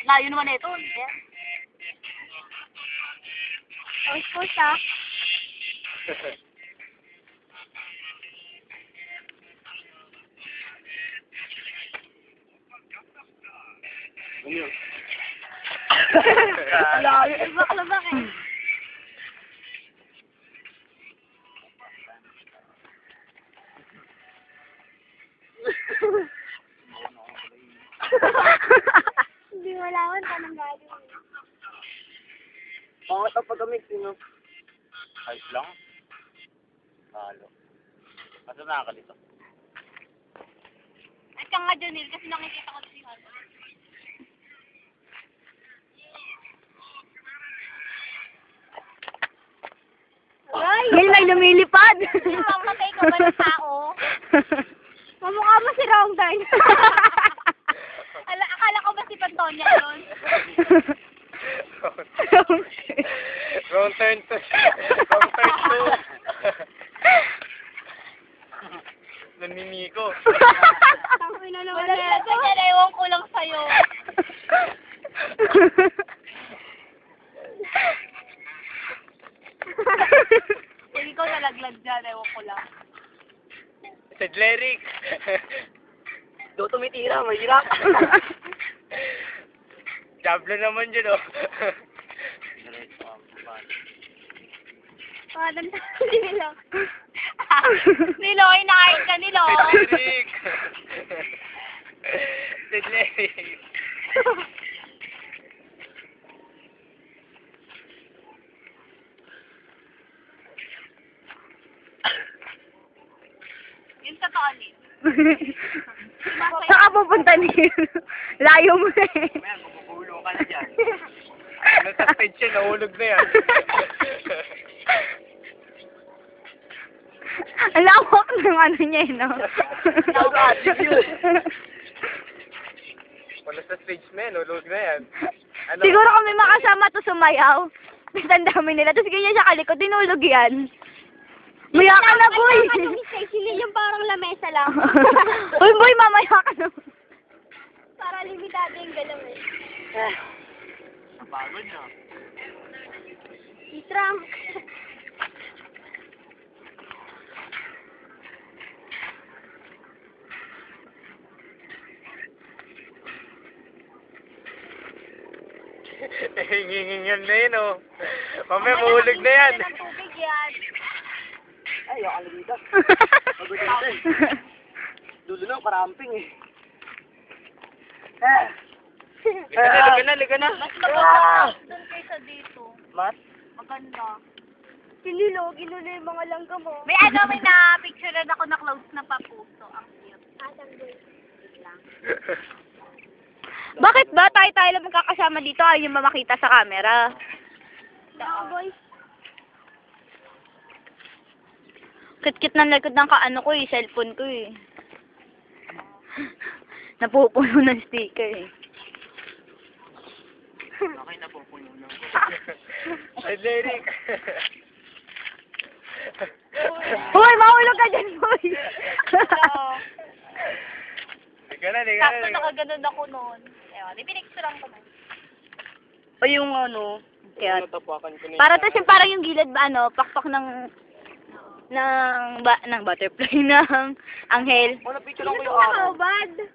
Layo naman na ito. Yeah. Post ah. Ano yun? Layo. Bakla bakit? Hindi malawan pa ng galing. Pangat ang pag-amig, sino? Ayos lang. Halo. Asa nakakalito? At ka nga Jonil, kasi nakikita ko si Halo. Ay! May lumilipad. Mamatay ka ba ng tao? Mamukha mo si Wrong Turn. Akala ko ba si Pantonia yun? Wrong turn to. Wrong turn to. Naniniko. Tangin na naman na ito. Ewan ko lang sa'yo. Kung ikaw nalaglag dyan, ewan ko lang. Sa Jleric. Do tumitira, mahirap. Diablo naman dyan, oh. Pangalan na nilo. Nilo, inakain ka nilo. Sa Jleric. Sa Jleric. Yung totoo nito. Saan ka pupunta niyo? Layo mo eh. Ayan, mabubulo ka na dyan. Nasa stage siya, nahulog na yan. Ang lawak ng ano niya eh, no? Kung nasa stage na yan, nahulog na yan. Ano? Siguro kami makasama to sumayaw. Tapos ang dami nila. Tapos ganyan siya kalikot, tinulog yan. Maya ka na, boy! Sili yung parang lamesa lang. Uy, boy, mamaya ka na. Para limitado yung galaw eh. Pagod na. Itram. Hingingingan na yun, oh. Mamaya, mahulog na yan. Ng tubig yan. Ay, ako dito. Pagod na ito eh. Dulo na, karamping eh. Liga na. Mas maganda doon kaysa dito. Mas? Maganda. Pinilo, ginulo yung mga langga mo. May na-picture na ako na close na papuso. Ang cute. Asang boy. Wait lang. Bakit ba tayo lang magkakasama dito ayaw yung mamakita sa camera? Mga boys. Kit-kit ng likod ng kaano ko eh, cellphone ko eh. Napupuno ng sticker eh. Okay na po, puno na. Ay, Derek. Hoy, mahulog ka dyan, boy! Liga na. Sakto nakaganon ako noon. Ewan, ipinixturan ko noon. O yung ano, kaya... Natapakan ko na Para to siya parang yung gilid ba ano, pakpak ng butterfly ng anghel. Picture lang ko yung araw. Bad.